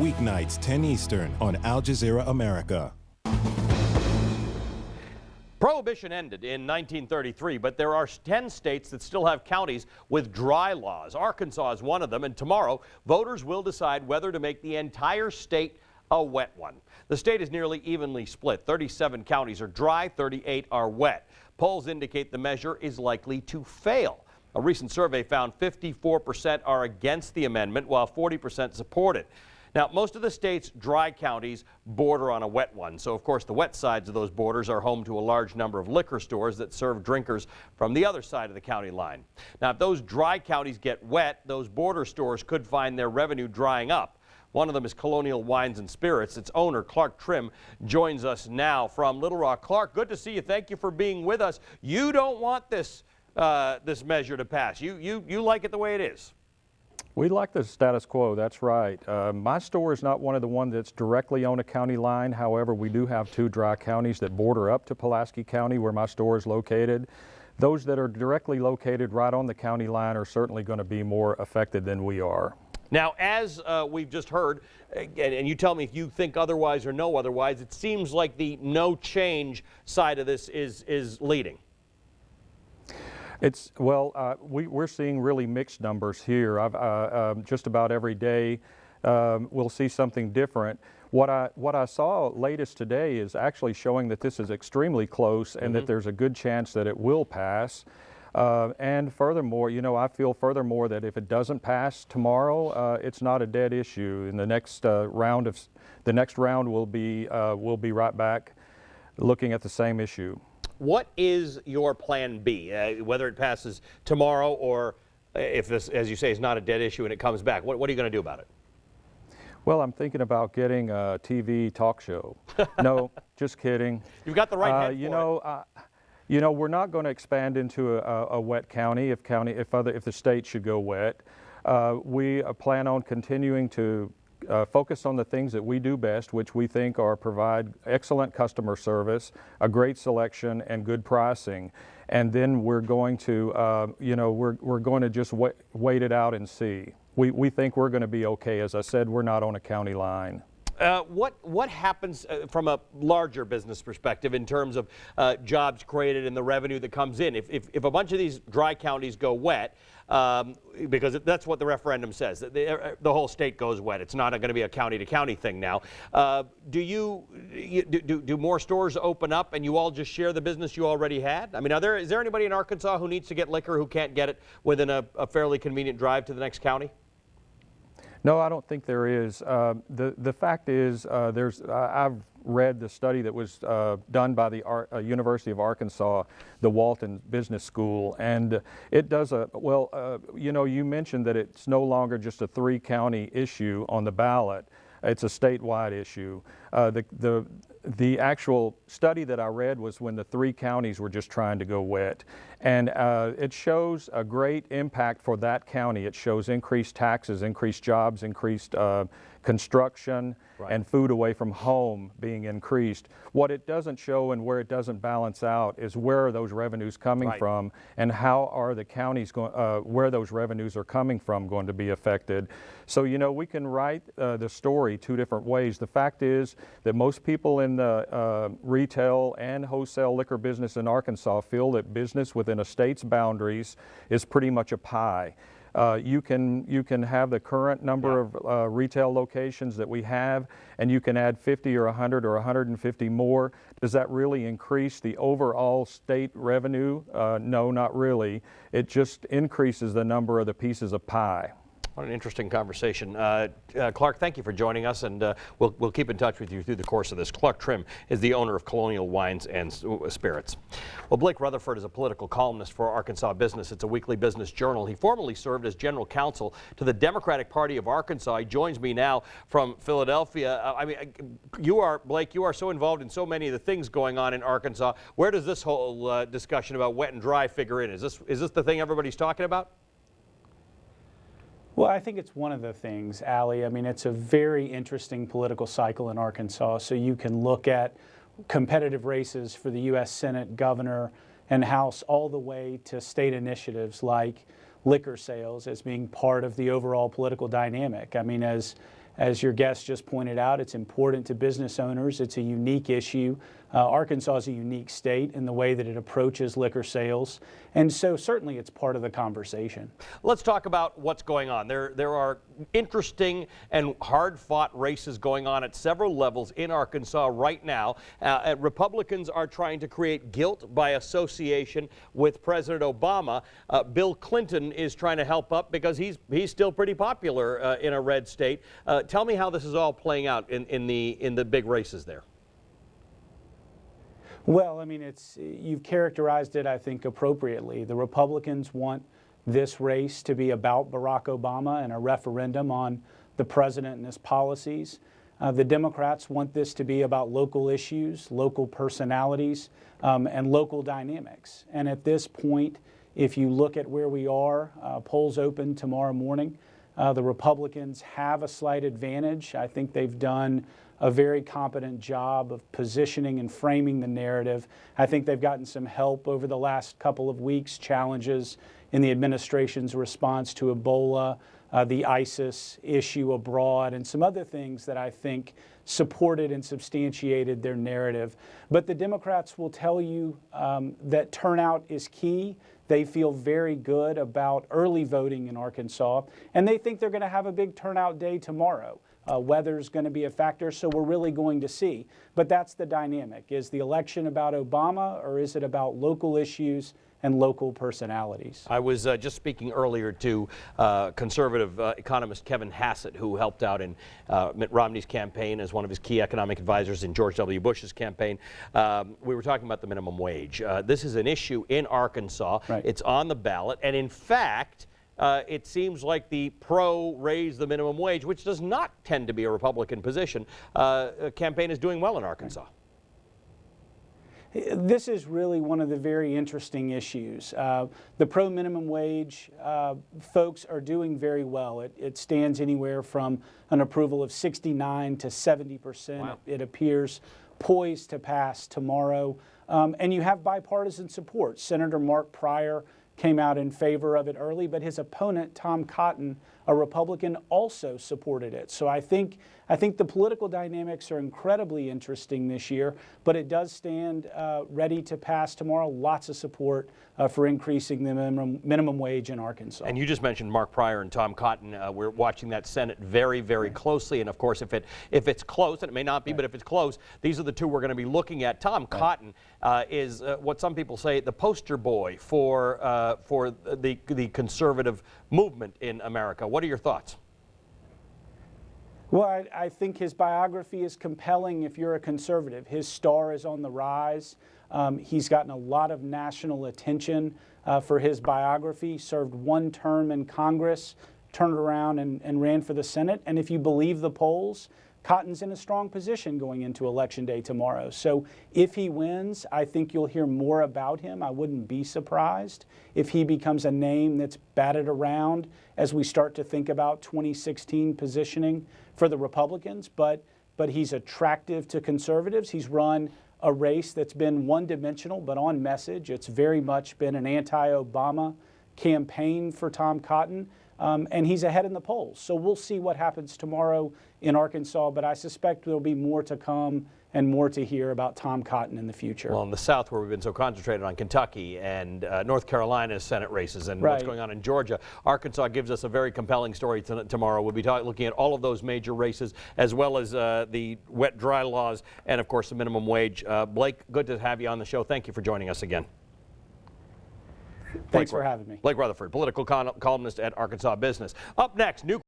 Weeknights 10 Eastern on Al Jazeera America. Prohibition ended in 1933, but there are 10 states that still have counties with dry laws. Arkansas is one of them, and tomorrow voters will decide whether to make the entire state a wet one. The state is nearly evenly split. 37 counties are dry, 38 are wet. Polls indicate the measure is likely to fail. A recent survey found 54% are against the amendment, while 40% support it. Now, most of the state's dry counties border on a wet one, so of course the wet sides of those borders are home to a large number of liquor stores that serve drinkers from the other side of the county line. Now, if those dry counties get wet, those border stores could find their revenue drying up. One of them is Colonial Wines and Spirits. Its owner, Clark Trim, joins us now from Little Rock. Clark, good to see you. Thank you for being with us. You don't want this this measure to pass. You like it the way it is. We like the status quo, that's right. My store is not one of the ones that's directly on a county line. However, we do have two dry counties that border up to Pulaski County where my store is located. Those that are directly located right on the county line are certainly going to be more affected than we are. Now, as we've just heard, and you tell me if you think otherwise or know otherwise, it seems like the no change side of this is leading. It's, well, we're seeing really mixed numbers here. Just about every day we'll see something different. What I saw latest today is actually showing that this is extremely close and that there's a good chance that it will pass. And furthermore, you know, I feel furthermore that if it doesn't pass tomorrow, it's not a dead issue. In the next round we'll be right back looking at the same issue. What is your plan B, whether it passes tomorrow or if this, as you say, is not a dead issue and it comes back? What are you going to do about it? Well, I'm thinking about getting a TV talk show. No, just kidding. You've got the right head You know, we're not going to expand into a wet county if the state should go wet. We plan on continuing to focus on the things that we do best, which we think are provide excellent customer service, a great selection, and good pricing. And then we're going to, you know, we're going to just wait it out and see. We think we're going to be okay. As I said, we're not on a county line. What happens from a larger business perspective in terms of jobs created and the revenue that comes in? If a bunch of these dry counties go wet, because that's what the referendum says, the whole state goes wet. It's not going to be a county-to-county thing now. Do more stores open up and you all just share the business you already had? I mean, is there anybody in Arkansas who needs to get liquor who can't get it within a fairly convenient drive to the next county? No, I don't think there is. The fact is, I've read the study that was done by the University of Arkansas, the Walton Business School, and it does you know, you mentioned that it's no longer just a three-county issue on the ballot. It's a statewide issue. The actual study that I read was when the three counties were just trying to go wet. And it shows a great impact for that county. It shows increased taxes, increased jobs, increased construction, and food away from home being increased. What it doesn't show and where it doesn't balance out is where are those revenues coming from and how are the counties going, where those revenues are coming from going to be affected. So, you know, we can write the story two different ways. The fact is that most people in the retail and wholesale liquor business in Arkansas feel that business within a state's boundaries is pretty much a pie. You can have the current number of retail locations that we have, and you can add 50 or 100 or 150 more. Does that really increase the overall state revenue? No, not really. It just increases the number of the pieces of pie. What an interesting conversation. Clark, thank you for joining us, and we'll keep in touch with you through the course of this. Clark Trim is the owner of Colonial Wines and Spirits. Well, Blake Rutherford is a political columnist for Arkansas Business. It's a weekly business journal. He formerly served as general counsel to the Democratic Party of Arkansas. He joins me now from Philadelphia. I mean, Blake, you are so involved in so many of the things going on in Arkansas. Where does this whole discussion about wet and dry figure in? Is this the thing everybody's talking about? Well, I think it's one of the things, Ali. I mean, it's a very interesting political cycle in Arkansas. So you can look at competitive races for the U.S. Senate, governor, and House, all the way to state initiatives like liquor sales as being part of the overall political dynamic. I mean, as As your guest just pointed out, it's important to business owners. It's a unique issue. Arkansas is a unique state in the way that it approaches liquor sales, and so certainly it's part of the conversation. Let's talk about what's going on. There are interesting and hard-fought races going on at several levels in Arkansas right now. Republicans are trying to create guilt by association with President Obama. Bill Clinton is trying to help up because he's still pretty popular in a red state. Tell me how this is all playing out in the big races there. Well, I mean, you've characterized it, I think, appropriately. The Republicans want this race to be about Barack Obama and a referendum on the president and his policies. The Democrats want this to be about local issues, local personalities, and local dynamics. And at this point, if you look at where we are, polls open tomorrow morning, the Republicans have a slight advantage. I think they've done a very competent job of positioning and framing the narrative. I think they've gotten some help over the last couple of weeks, challenges in the administration's response to Ebola, the ISIS issue abroad, and some other things that I think supported and substantiated their narrative. But the Democrats will tell you that turnout is key. They feel very good about early voting in Arkansas, and they think they're going to have a big turnout day tomorrow. Weather's going to be a factor, so we're really going to see. But that's the dynamic. Is the election about Obama, or is it about local issues and local personalities? I was just speaking earlier to conservative economist Kevin Hassett, who helped out in Mitt Romney's campaign as one of his key economic advisors in George W. Bush's campaign. We were talking about the minimum wage. This is an issue in Arkansas. Right. It's on the ballot, and in fact, it seems like the raise the minimum wage, which does not tend to be a Republican position, campaign is doing well in Arkansas. This is really one of the very interesting issues. The pro minimum wage folks are doing very well. It stands anywhere from an approval of 69 to 70%. Wow. It appears poised to pass tomorrow. And you have bipartisan support. Senator Mark Pryor came out in favor of it early, but his opponent, Tom Cotton, a Republican, also supported it. So I think the political dynamics are incredibly interesting this year, but it does stand ready to pass tomorrow. Lots of support for increasing the minimum wage in Arkansas. And you just mentioned Mark Pryor and Tom Cotton. We're watching that Senate very, very closely. And of course, if it's close, and it may not be, but if it's close, these are the two we're going to be looking at. Tom Cotton is what some people say the poster boy for the conservative movement in America. What are your thoughts? Well, I think his biography is compelling if you're a conservative. His star is on the rise. He's gotten a lot of national attention for his biography, served one term in Congress, turned around and ran for the Senate. And if you believe the polls, Cotton's in a strong position going into Election Day tomorrow. So if he wins, I think you'll hear more about him. I wouldn't be surprised if he becomes a name that's batted around as we start to think about 2016 positioning for the Republicans. But he's attractive to conservatives. He's run a race that's been one-dimensional but on message. It's very much been an anti-Obama campaign for Tom Cotton. And he's ahead in the polls. So we'll see what happens tomorrow in Arkansas, but I suspect there'll be more to come and more to hear about Tom Cotton in the future. Well, in the South, where we've been so concentrated on Kentucky and North Carolina's Senate races and what's going on in Georgia, Arkansas gives us a very compelling story tomorrow. We'll be looking at all of those major races, as well as the wet, dry laws and, of course, the minimum wage. Blake, good to have you on the show. Thank you for joining us again. Thanks for having me. Blake Rutherford, political columnist at Arkansas Business. Up next, new